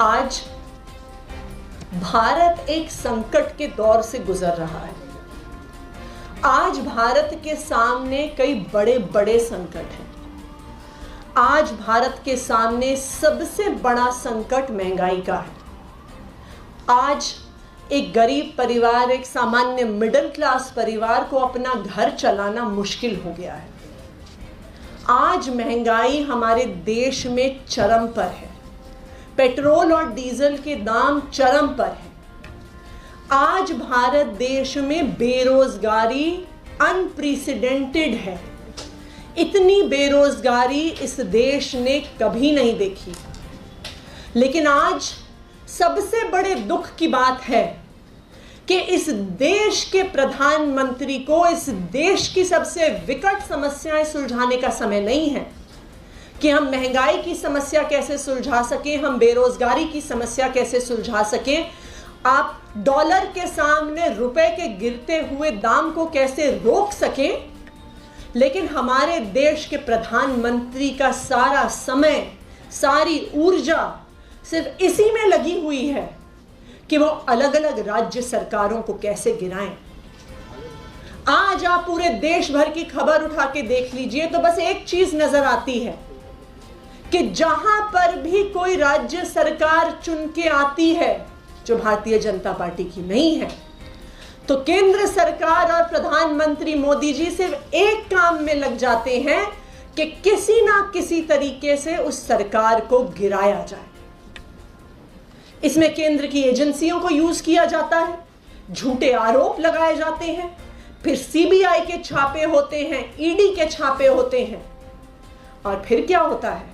आज भारत एक संकट के दौर से गुजर रहा है। आज भारत के सामने कई बड़े बड़े संकट हैं। आज भारत के सामने सबसे बड़ा संकट महंगाई का है। आज एक गरीब परिवार, एक सामान्य मिडिल क्लास परिवार को अपना घर चलाना मुश्किल हो गया है। आज महंगाई हमारे देश में चरम पर है। पेट्रोल और डीजल के दाम चरम पर है। आज भारत देश में बेरोजगारी अनप्रेसिडेंटेड है। इतनी बेरोजगारी इस देश ने कभी नहीं देखी। लेकिन आज सबसे बड़े दुख की बात है कि इस देश के प्रधानमंत्री को इस देश की सबसे विकट समस्याएं सुलझाने का समय नहीं है कि हम महंगाई की समस्या कैसे सुलझा सकें, हम बेरोजगारी की समस्या कैसे सुलझा सकें, आप डॉलर के सामने रुपए के गिरते हुए दाम को कैसे रोक सकें। लेकिन हमारे देश के प्रधानमंत्री का सारा समय, सारी ऊर्जा सिर्फ इसी में लगी हुई है कि वो अलग अलग राज्य सरकारों को कैसे गिराएं। आज आप पूरे देश भर की खबर उठा के देख लीजिए तो बस एक चीज नजर आती है कि जहां पर भी कोई राज्य सरकार चुन के आती है जो भारतीय जनता पार्टी की नहीं है, तो केंद्र सरकार और प्रधानमंत्री मोदी जी सिर्फ एक काम में लग जाते हैं कि किसी ना किसी तरीके से उस सरकार को गिराया जाए। इसमें केंद्र की एजेंसियों को यूज किया जाता है, झूठे आरोप लगाए जाते हैं, फिर सीबीआई के छापे होते हैं, ईडी के छापे होते हैं। और फिर क्या होता है?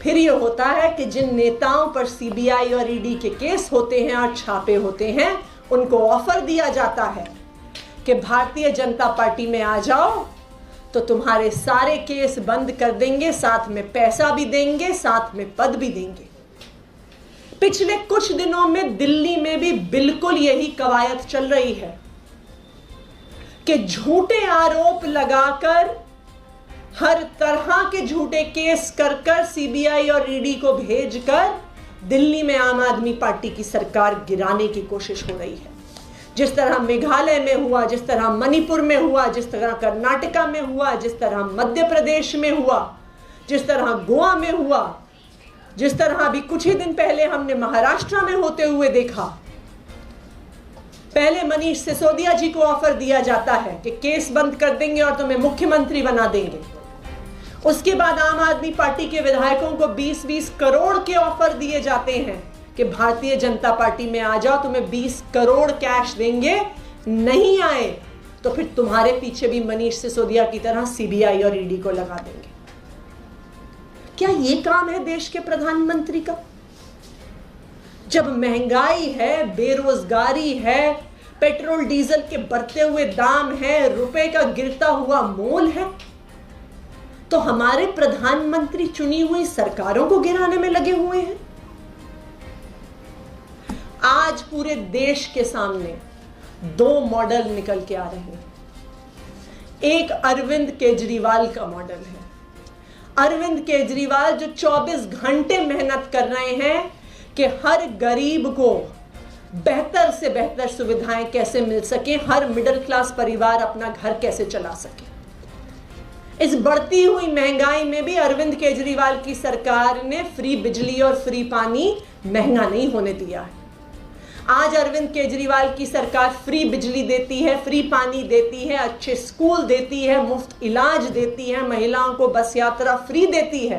फिर यह होता है कि जिन नेताओं पर सीबीआई और ईडी के केस होते हैं और छापे होते हैं, उनको ऑफर दिया जाता है कि भारतीय जनता पार्टी में आ जाओ तो तुम्हारे सारे केस बंद कर देंगे, साथ में पैसा भी देंगे, साथ में पद भी देंगे। पिछले कुछ दिनों में दिल्ली में भी बिल्कुल यही कवायद चल रही है कि झूठे आरोप लगाकर, हर तरह के झूठे केस कर सीबीआई और ईडी को भेजकर दिल्ली में आम आदमी पार्टी की सरकार गिराने की कोशिश हो रही है। जिस तरह मेघालय में हुआ, जिस तरह मणिपुर में हुआ, जिस तरह कर्नाटका में हुआ, जिस तरह मध्य प्रदेश में हुआ, जिस तरह गोवा में हुआ, जिस तरह अभी कुछ ही दिन पहले हमने महाराष्ट्र में होते हुए देखा। पहले मनीष सिसोदिया जी को ऑफर दिया जाता है कि केस बंद कर देंगे और तुम्हें मुख्यमंत्री बना देंगे। उसके बाद आम आदमी पार्टी के विधायकों को 20-20 करोड़ के ऑफर दिए जाते हैं कि भारतीय जनता पार्टी में आ जाओ, तुम्हें 20 करोड़ कैश देंगे, नहीं आए तो फिर तुम्हारे पीछे भी मनीष सिसोदिया की तरह सीबीआई और ईडी को लगा देंगे। क्या ये काम है देश के प्रधानमंत्री का? जब महंगाई है, बेरोजगारी है, पेट्रोल डीजल के बढ़ते हुए दाम है, रुपए का गिरता हुआ मोल है, तो हमारे प्रधानमंत्री चुनी हुई सरकारों को गिराने में लगे हुए हैं। आज पूरे देश के सामने दो मॉडल निकल के आ रहे हैं। एक अरविंद केजरीवाल का मॉडल है। अरविंद केजरीवाल जो 24 घंटे मेहनत कर रहे हैं कि हर गरीब को बेहतर से बेहतर सुविधाएं कैसे मिल सके, हर मिडिल क्लास परिवार अपना घर कैसे चला सके। इस बढ़ती हुई महंगाई में भी अरविंद केजरीवाल की सरकार ने फ्री बिजली और फ्री पानी महंगा नहीं होने दिया है। आज अरविंद केजरीवाल की सरकार फ्री बिजली देती है, फ्री पानी देती है, अच्छे स्कूल देती है, मुफ्त इलाज देती है, महिलाओं को बस यात्रा फ्री देती है।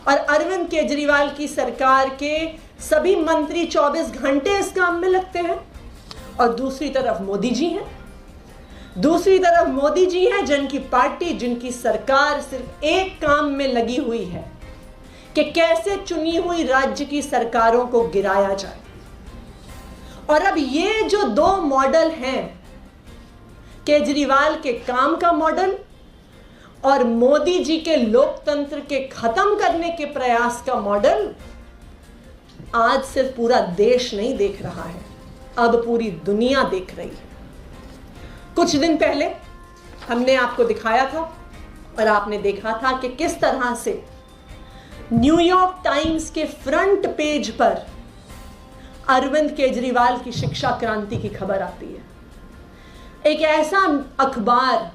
और अरविंद केजरीवाल की सरकार के सभी मंत्री 24 घंटे इस काम में लगते हैं। और दूसरी तरफ मोदी जी हैं। दूसरी तरफ मोदी जी हैं जिनकी पार्टी, जिनकी सरकार सिर्फ एक काम में लगी हुई है कि कैसे चुनी हुई राज्य की सरकारों को गिराया जाए। और अब ये जो दो मॉडल हैं, केजरीवाल के काम का मॉडल और मोदी जी के लोकतंत्र के खत्म करने के प्रयास का मॉडल, आज सिर्फ पूरा देश नहीं देख रहा है, अब पूरी दुनिया देख रही है। कुछ दिन पहले हमने आपको दिखाया था और आपने देखा था कि किस तरह से न्यूयॉर्क टाइम्स के फ्रंट पेज पर अरविंद केजरीवाल की शिक्षा क्रांति की खबर आती है। एक ऐसा अखबार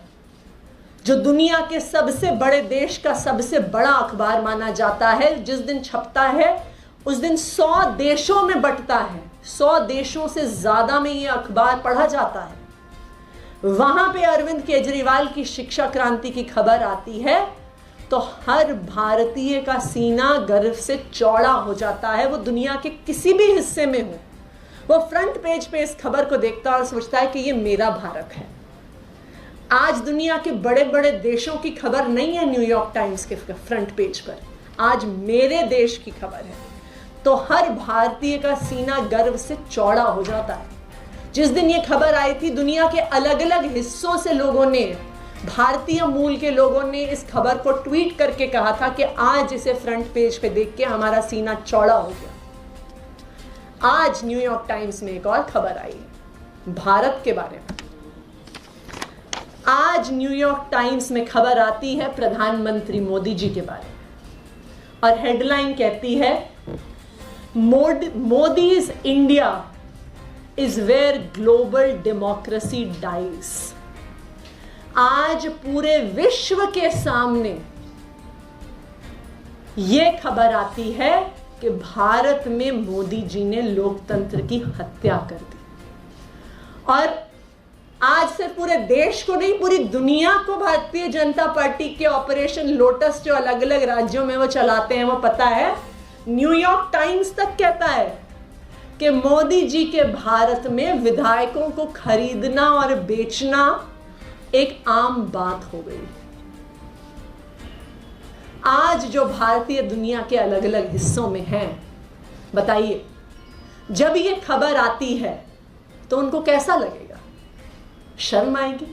जो दुनिया के सबसे बड़े देश का सबसे बड़ा अखबार माना जाता है, जिस दिन छपता है उस दिन 100 देशों में बंटता है, 100 देशों से ज्यादा में यह अखबार पढ़ा जाता है। वहां पे अरविंद केजरीवाल की शिक्षा क्रांति की खबर आती है तो हर भारतीय का सीना गर्व से चौड़ा हो जाता है। वो दुनिया के किसी भी हिस्से में हो, वो फ्रंट पेज पे इस खबर को देखता है और सोचता है कि ये मेरा भारत है। आज दुनिया के बड़े बड़े देशों की खबर नहीं है न्यूयॉर्क टाइम्स के फ्रंट पेज पर, आज मेरे देश की खबर है। तो हर भारतीय का सीना गर्व से चौड़ा हो जाता है। जिस दिन ये खबर आई थी, दुनिया के अलग अलग हिस्सों से लोगों ने, भारतीय मूल के लोगों ने इस खबर को ट्वीट करके कहा था कि आज इसे फ्रंट पेज पे देख के हमारा सीना चौड़ा हो गया। आज न्यूयॉर्क टाइम्स में एक और खबर आई है भारत के बारे में। आज न्यूयॉर्क टाइम्स में खबर आती है प्रधानमंत्री मोदी जी के बारे में और हेडलाइन कहती है, Modi's India is where global democracy dies. आज पूरे विश्व के सामने यह खबर आती है कि भारत में मोदी जी ने लोकतंत्र की हत्या कर दी। और आज से पूरे देश को नहीं, पूरी दुनिया को भारतीय जनता पार्टी के ऑपरेशन लोटस जो अलग अलग राज्यों में वो चलाते हैं वो पता है। न्यूयॉर्क टाइम्स तक कहता है कि मोदी जी के भारत में विधायकों को खरीदना और बेचना एक आम बात हो गई। आज जो भारतीय दुनिया के अलग अलग हिस्सों में हैं, बताइए जब ये खबर आती है तो उनको कैसा लगेगा? शर्म आएगी।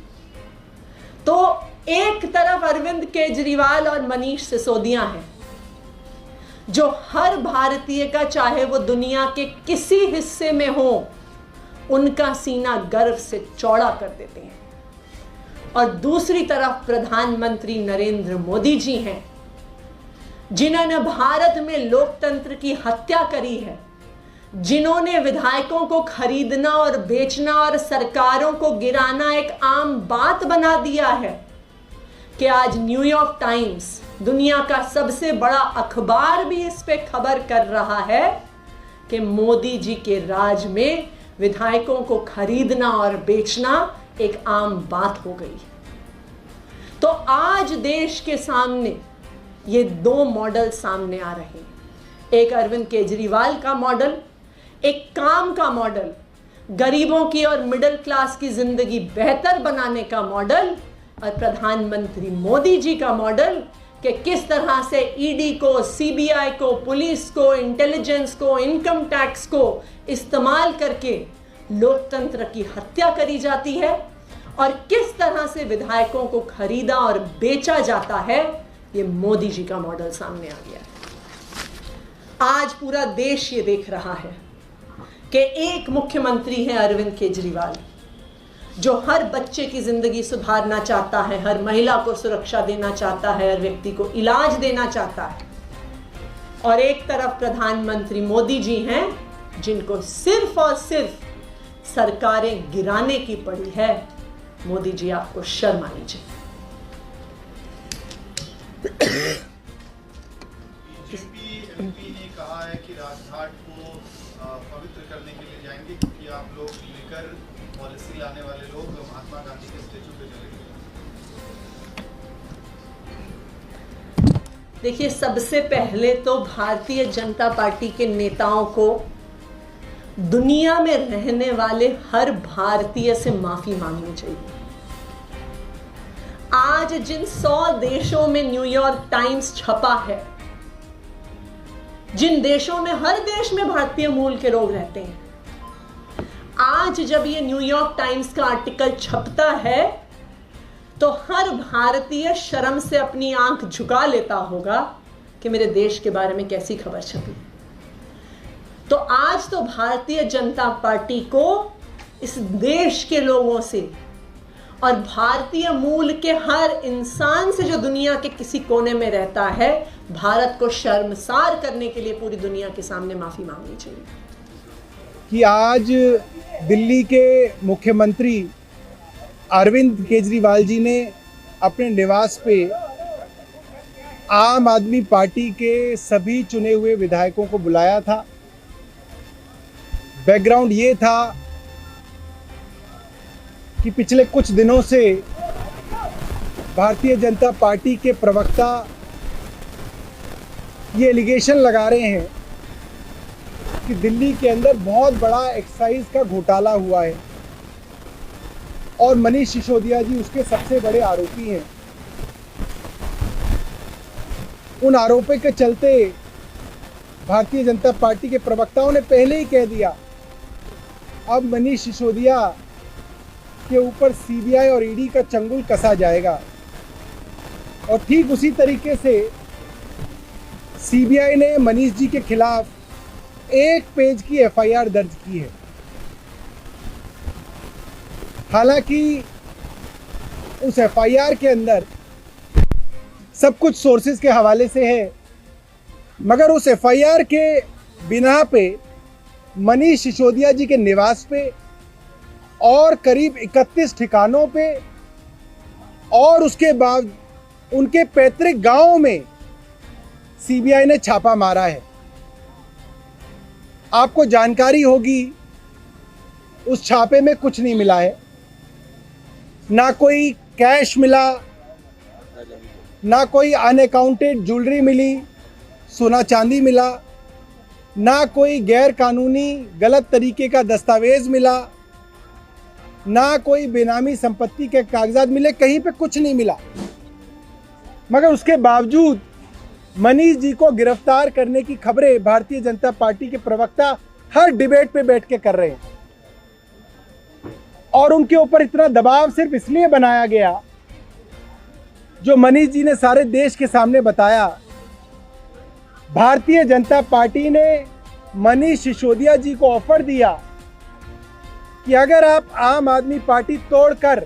तो एक तरफ अरविंद केजरीवाल और मनीष सिसोदिया हैं जो हर भारतीय का, चाहे वो दुनिया के किसी हिस्से में हो, उनका सीना गर्व से चौड़ा कर देते हैं। और दूसरी तरफ प्रधानमंत्री नरेंद्र मोदी जी हैं जिन्होंने भारत में लोकतंत्र की हत्या करी है, जिन्होंने विधायकों को खरीदना और बेचना और सरकारों को गिराना एक आम बात बना दिया है कि आज न्यूयॉर्क टाइम्स, दुनिया का सबसे बड़ा अखबार, भी इस पे खबर कर रहा है कि मोदी जी के राज में विधायकों को खरीदना और बेचना एक आम बात हो गई। तो आज देश के सामने ये दो मॉडल सामने आ रहे हैं, एक अरविंद केजरीवाल का मॉडल, एक काम का मॉडल, गरीबों की और मिडिल क्लास की जिंदगी बेहतर बनाने का मॉडल, और प्रधानमंत्री मोदी जी का मॉडल कि किस तरह से ईडी को, सीबीआई को, पुलिस को, इंटेलिजेंस को, इनकम टैक्स को इस्तेमाल करके लोकतंत्र की हत्या करी जाती है और किस तरह से विधायकों को खरीदा और बेचा जाता है। ये मोदी जी का मॉडल सामने आ गया है। आज पूरा देश ये देख रहा है कि एक मुख्यमंत्री है अरविंद केजरीवाल जो हर बच्चे की जिंदगी सुधारना चाहता है, हर महिला को सुरक्षा देना चाहता है, हर व्यक्ति को इलाज देना चाहता है, और एक तरफ प्रधानमंत्री मोदी जी हैं जिनको सिर्फ और सिर्फ सरकारें गिराने की पड़ी है। मोदी जी, आपको शर्म आनी चाहिए। बीजेपी एमपी ने कहा है कि राजघाट को पवित्र करने के लिए जाएंगे क्योंकि आप लोग लेकर पॉलिसी लाने वाले लोग महात्मा गांधी के स्टेचू पे चले गए। देखिए, सबसे पहले तो भारतीय जनता पार्टी के नेताओं को दुनिया में रहने वाले हर भारतीय से माफी मांगनी चाहिए। आज जिन 100 देशों में न्यूयॉर्क टाइम्स छपा है, जिन देशों में, हर देश में भारतीय मूल के लोग रहते हैं, आज जब ये न्यूयॉर्क टाइम्स का आर्टिकल छपता है तो हर भारतीय शर्म से अपनी आंख झुका लेता होगा कि मेरे देश के बारे में कैसी खबर छपी। तो आज तो भारतीय जनता पार्टी को इस देश के लोगों से और भारतीय मूल के हर इंसान से जो दुनिया के किसी कोने में रहता है, भारत को शर्मसार करने के लिए पूरी दुनिया के सामने माफी मांगनी चाहिए कि आज दिल्ली के मुख्यमंत्री अरविंद केजरीवाल जी ने अपने निवास पे आम आदमी पार्टी के सभी चुने हुए विधायकों को बुलाया था। बैकग्राउंड ये था कि पिछले कुछ दिनों से भारतीय जनता पार्टी के प्रवक्ता ये एलिगेशन लगा रहे हैं कि दिल्ली के अंदर बहुत बड़ा एक्साइज का घोटाला हुआ है और मनीष सिसोदिया जी उसके सबसे बड़े आरोपी हैं। उन आरोपों के चलते भारतीय जनता पार्टी के प्रवक्ताओं ने पहले ही कह दिया, अब मनीष सिसोदिया के ऊपर सीबीआई और ईडी का चंगुल कसा जाएगा। और ठीक उसी तरीके से सीबीआई ने मनीष जी के खिलाफ 1 पेज की एफआईआर दर्ज की है। हालांकि उस एफआईआर के अंदर सब कुछ सोर्सेज के हवाले से है, मगर उस एफआईआर के बिना पे मनीष सिसोदिया जी के निवास पे और करीब 31 ठिकानों पे और उसके बाद उनके पैतृक गांव में सीबीआई ने छापा मारा है। आपको जानकारी होगी, उस छापे में कुछ नहीं मिला है। ना कोई कैश मिला, ना कोई अनअकाउंटेड ज्वेलरी मिली, सोना चांदी मिला, ना कोई गैर कानूनी गलत तरीके का दस्तावेज मिला, ना कोई बेनामी संपत्ति के कागजात मिले, कहीं पे कुछ नहीं मिला। मगर उसके बावजूद मनीष जी को गिरफ्तार करने की खबरें भारतीय जनता पार्टी के प्रवक्ता हर डिबेट पे बैठ के कर रहे हैं। और उनके ऊपर इतना दबाव सिर्फ इसलिए बनाया गया, जो मनीष जी ने सारे देश के सामने बताया, भारतीय जनता पार्टी ने मनीष सिसोदिया जी को ऑफर दिया कि अगर आप आम आदमी पार्टी तोड़कर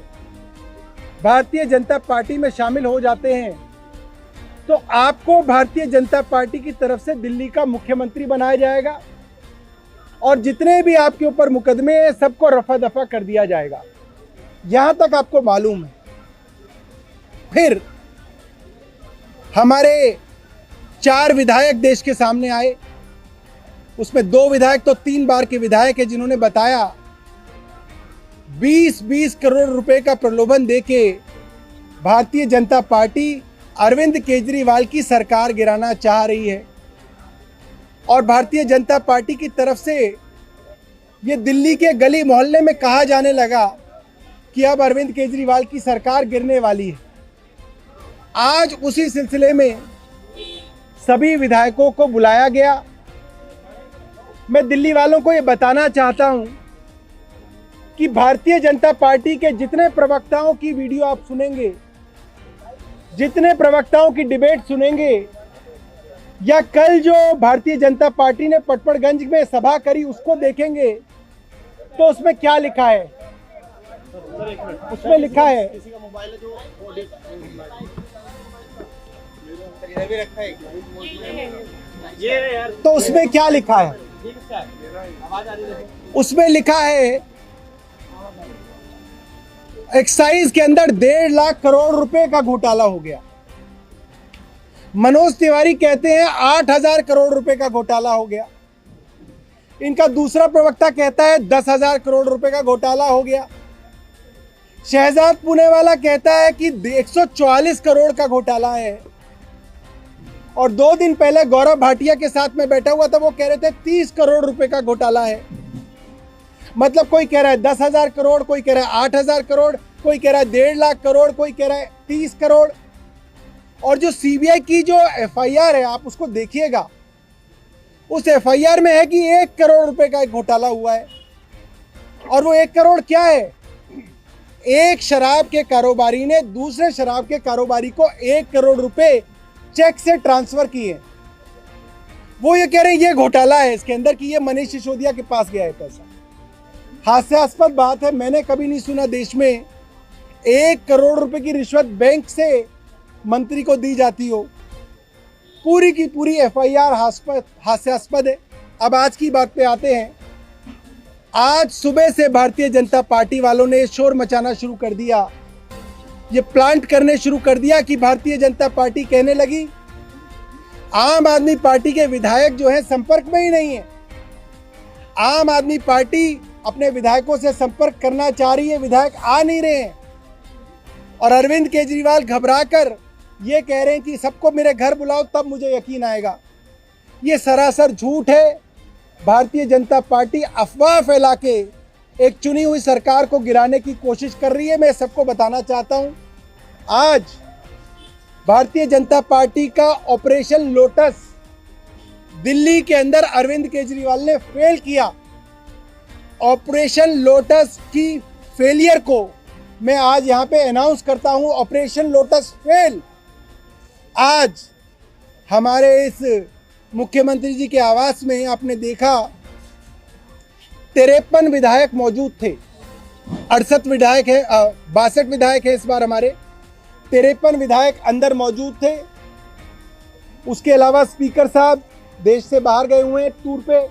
भारतीय जनता पार्टी में शामिल हो जाते हैं तो आपको भारतीय जनता पार्टी की तरफ से दिल्ली का मुख्यमंत्री बनाया जाएगा और जितने भी आपके ऊपर मुकदमे हैं सबको रफा दफा कर दिया जाएगा। यहां तक आपको मालूम है। फिर हमारे 4 विधायक देश के सामने आए, उसमें 2 विधायक तो 3 बार के विधायक हैं, जिन्होंने बताया 20-20 करोड़ रुपए का प्रलोभन देके भारतीय जनता पार्टी अरविंद केजरीवाल की सरकार गिराना चाह रही है। और भारतीय जनता पार्टी की तरफ से ये दिल्ली के गली मोहल्ले में कहा जाने लगा कि अब अरविंद केजरीवाल की सरकार गिरने वाली है। आज उसी सिलसिले में सभी विधायकों को बुलाया गया। मैं दिल्ली वालों को ये बताना चाहता हूं कि भारतीय जनता पार्टी के जितने प्रवक्ताओं की वीडियो आप सुनेंगे, जितने प्रवक्ताओं की डिबेट सुनेंगे, या कल जो भारतीय जनता पार्टी ने पटपड़गंज में सभा करी उसको देखेंगे, तो उसमें क्या लिखा है? उसमें लिखा है, तो उसमें क्या लिखा है? उसमें लिखा है एक्साइज के अंदर 1.5 लाख करोड़ रुपए का घोटाला हो गया। मनोज तिवारी कहते हैं 8,000 करोड़ रुपए का घोटाला हो गया। इनका दूसरा प्रवक्ता कहता है 10,000 करोड़ रुपए का घोटाला हो गया। शहजाद पुणेवाला कहता है कि 144 करोड़ का घोटाला है। और 2 दिन पहले गौरव भाटिया के साथ में बैठा हुआ था, वो कह रहे थे 30 करोड़ रुपए का घोटाला है। मतलब कोई कह रहा है 10,000 करोड़, कोई कह रहा है 8,000 करोड़, कोई कह रहा है 1.5 लाख करोड़, कोई कह रहा है 30 करोड़। और जो सीबीआई की जो एफआईआर है, आप उसको देखिएगा, उस एफआईआर में है कि 1 करोड़ रुपए का एक घोटाला हुआ है। और वो 1 करोड़ क्या है? एक शराब के कारोबारी ने दूसरे शराब के कारोबारी को 1 करोड़ रुपए चेक से ट्रांसफर किए। वो ये कह रहे हैं ये घोटाला है इसके अंदर, कि ये मनीष सिसोदिया के पास गया है पैसा। हास्यास्पद बात है, मैंने कभी नहीं सुना देश में 1 करोड़ रुपए की रिश्वत बैंक से मंत्री को दी जाती हो। पूरी की पूरी FIR हास्यास्पद है। अब आज की बात पे आते हैं। आज सुबह से भारतीय जनता पार्टी वालों ने शोर मचाना शुरू कर दिया, ये प्लांट करने शुरू कर दिया कि भारतीय जनता पार्टी कहने लगी आम आदमी पार्टी के विधायक जो है संपर्क में ही नहीं है। आम आदमी पार्टी अपने विधायकों से संपर्क करना चाह रही है, विधायक आ नहीं रहे हैं। और अरविंद केजरीवाल घबराकर ये कह रहे हैं कि सबको मेरे घर बुलाओ तब मुझे यकीन आएगा। ये सरासर झूठ है। भारतीय जनता पार्टी अफवाह फैला के एक चुनी हुई सरकार को गिराने की कोशिश कर रही है। मैं सबको बताना चाहता हूं, आज भारतीय जनता पार्टी का ऑपरेशन लोटस दिल्ली के अंदर अरविंद केजरीवाल ने फेल किया। ऑपरेशन लोटस की फेलियर को मैं आज यहां पे अनाउंस करता हूं, ऑपरेशन लोटस फेल। आज हमारे इस मुख्यमंत्री जी के आवास में आपने देखा 53 विधायक मौजूद थे। 68 विधायक है, 62 विधायक है इस बार हमारे। 53 विधायक अंदर मौजूद थे। उसके अलावा स्पीकर साहब देश से बाहर गए हुए हैं टूर पे।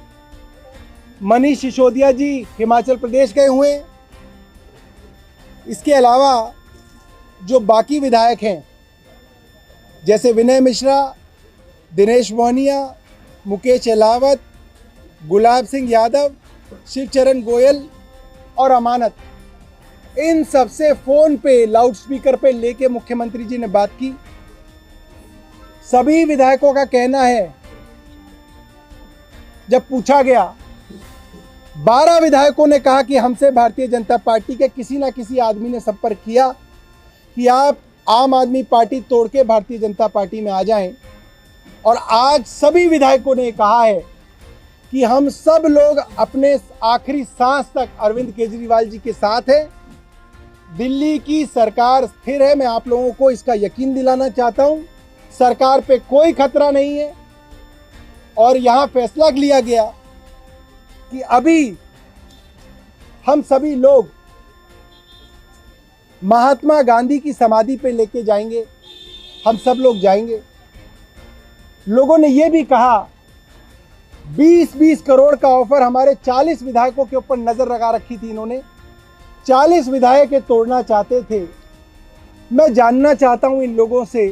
मनीष सिसोदिया जी हिमाचल प्रदेश गए हुए हैं। इसके अलावा जो बाकी विधायक हैं जैसे विनय मिश्रा, दिनेश मोहनिया, मुकेश अहलावत, गुलाब सिंह यादव, शिवचरण गोयल और अमानत, इन सब से फोन पे लाउडस्पीकर पे लेके मुख्यमंत्री जी ने बात की। सभी विधायकों का कहना है, जब पूछा गया 12 विधायकों ने कहा कि हमसे भारतीय जनता पार्टी के किसी ना किसी आदमी ने संपर्क किया कि आप आम आदमी पार्टी तोड़ के भारतीय जनता पार्टी में आ जाएं। और आज सभी विधायकों ने कहा है कि हम सब लोग अपने आखिरी सांस तक अरविंद केजरीवाल जी के साथ हैं। दिल्ली की सरकार स्थिर है। मैं आप लोगों को इसका यकीन दिलाना चाहता हूं, सरकार पे कोई खतरा नहीं है। और यहां फैसला लिया गया कि अभी हम सभी लोग महात्मा गांधी की समाधि पे लेके जाएंगे। हम सब लोग जाएंगे। लोगों ने यह भी कहा 20-20 करोड़ का ऑफर हमारे 40 विधायकों के ऊपर नजर लगा रखी थी इन्होंने। 40 विधायक तोड़ना चाहते थे। मैं जानना चाहता हूं इन लोगों से,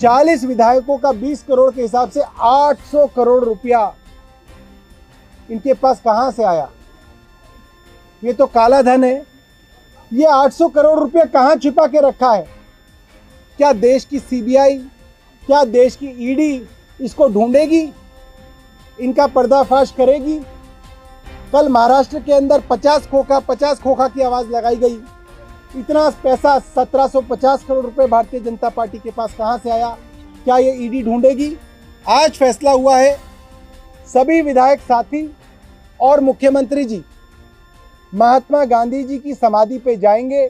40 विधायकों का 20 करोड़ के हिसाब से 800 करोड़ रुपया इनके पास कहां से आया? ये तो काला धन है। ये 800 करोड़ रुपया कहां छुपा के रखा है? क्या देश की CBI, क्या देश की ED इसको ढूंढेगी, इनका पर्दाफाश करेगी? कल महाराष्ट्र के अंदर 50 खोखा की आवाज लगाई गई। इतना पैसा 1750 करोड़ रुपए भारतीय जनता पार्टी के पास कहां से आया? क्या ये ED ढूंढेगी? आज फैसला हुआ है, सभी विधायक साथी और मुख्यमंत्री जी महात्मा गांधी जी की समाधि पे जाएंगे,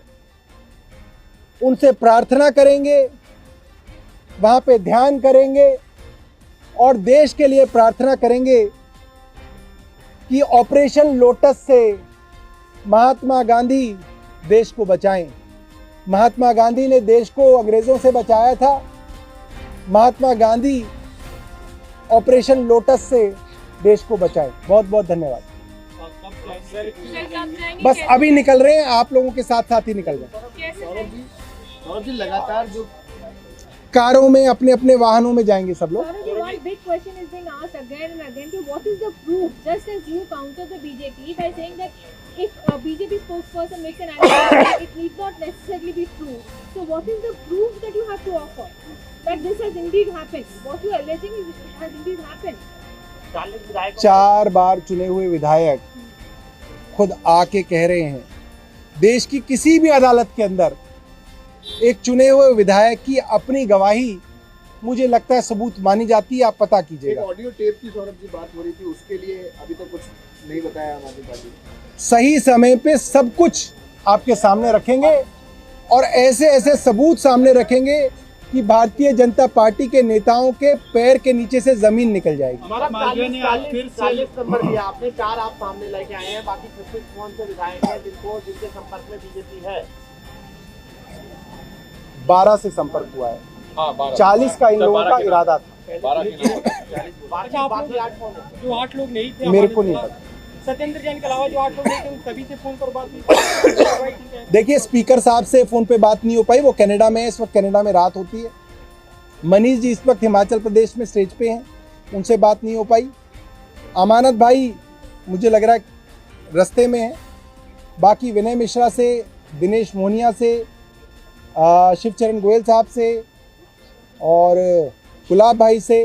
उनसे प्रार्थना करेंगे, वहां पे ध्यान करेंगे और देश के लिए प्रार्थना करेंगे कि ऑपरेशन लोटस से महात्मा गांधी देश को बचाएं। महात्मा गांधी ने देश को अंग्रेजों से बचाया था। महात्मा गांधी ऑपरेशन लोटस से देश को बचाए। बहुत बहुत धन्यवाद। बस अभी निकल रहे हैं, आप लोगों के साथ साथ ही निकल रहे हैं। सौरभ जी लगातार जो कारों में अपने अपने वाहनों में जाएंगे सब लोग। One big question is being asked again and again कि what is the proof? Just as you counter the BJP by saying that if a BJP spokesperson makes an allegation, it need not necessarily be true. So what is the proof that you have to offer that this has indeed happened? What you are alleging is it has indeed happened. 4 बार चुने हुए विधायक खुद आके कह रहे हैं, देश की किसी भी अदालत के अंदर एक चुने हुए विधायक की अपनी गवाही मुझे लगता है सबूत मानी जाती है। आप पता कीजिएगा। ऑडियो टेप की सौरभ जी बात हो रही थी, उसके लिए अभी तक कुछ नहीं बताया आम आदमी पार्टी ने। सही समय पे सब कुछ आपके सामने रखेंगे और ऐसे ऐसे सबूत सामने रखेंगे कि भारतीय जनता पार्टी के नेताओं के पैर के नीचे से जमीन निकल जाएगी। हमारा 40 नंबर दिया आपने, 4 आप सामने लेके आए हैं, बाकी 55 कौन से विधायक हैं जिनके संपर्क में बीजेपी है? 12 से संपर्क हुआ है। हाँ, 40 का इन लोगों का इरादा था। 12 के नाम। अच्छा, आप लोग जो 8 लोग नहीं थे, मेरे को नहीं पता। सत्येंद्र जैन के अलावा जो 8 लोग नहीं थे, उन सभी से फोन पर बात हुई। देखिए, स्पीकर साहब से फोन पे बात नहीं हो पाई, वो कनाडा में है, इस वक्त कनाडा में रात होती है। मनीष जी इस वक्त हिमाचल प्रदेश में स्टेज पे हैं, उनसे बात नहीं हो पाई। अमानत भाई मुझे लग रहा है रास्ते में है। बाकी विनय मिश्रा से, दिनेश मोहनिया से, शिवचरण गोयल साहब से और गुलाब भाई से,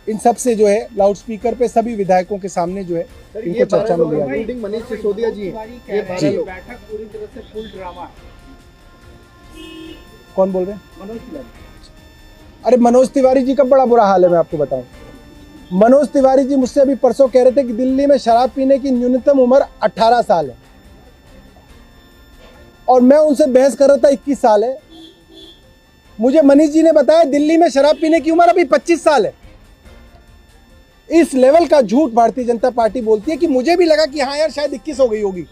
इन सब से जो है लाउड स्पीकर पे सभी विधायकों के सामने जो है इनको चर्चा में लिया गया। मनीष सिसोदिया जी हैं, ये 12 लोग। बैठक पूरी तरह से फुल ड्रामा। कौन बोल रहे हैं? मनोज तिवारी। अरे मनोज तिवारी जी का बड़ा बुरा हाल है, मैं आपको बताऊं। मनोज तिवारी जी मुझसे अभी परसों कह रहे थे कि दिल्ली में शराब पीने की न्यूनतम उम्र 18 साल है और मैं उनसे बहस कर रहा था 21 साल है। मुझे मनीष जी ने बताया दिल्ली में शराब पीने की उम्र अभी 25 साल है। इस लेवल का झूठ भारतीय जनता पार्टी बोलती है कि मुझे भी लगा कि हाँ यार शायद 21 हो गई होगी।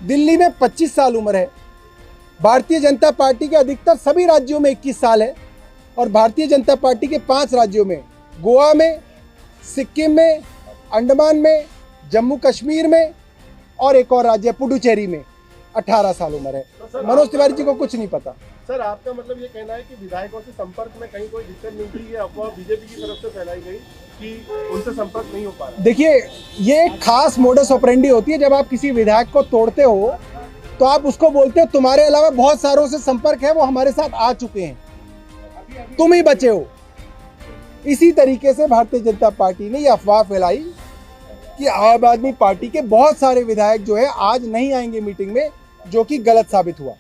दिल्ली में 25 साल उम्र है। भारतीय जनता पार्टी के अधिकतर सभी राज्यों में 21 साल है और भारतीय जनता पार्टी के 5 राज्यों में, गोवा में, सिक्किम में, अंडमान में, जम्मू कश्मीर में और एक और राज्य पुडुचेरी में 18 साल उम्र है। मनोज तिवारी जी को कुछ नहीं पता। सर, आपका मतलब ये कहना है कि विधायकों से संपर्क में कहीं कोई दिक्कत नहीं थी, ये अफवाह बीजेपी की तरफ से फैलाई गई कि उनसे संपर्क नहीं हो पा रहा? देखिए, ये एक खास मोडस ऑपरेंडी होती है। जब आप किसी विधायक को तोड़ते हो तो आप उसको बोलते हो तुम्हारे अलावा बहुत सारों से संपर्क है, वो हमारे साथ आ चुके हैं, तुम ही बचे हो। इसी तरीके से भारतीय जनता पार्टी ने यह अफवाह फैलाई कि आम आदमी पार्टी के बहुत सारे विधायक जो है आज नहीं आएंगे मीटिंग में, जो कि गलत साबित हुआ।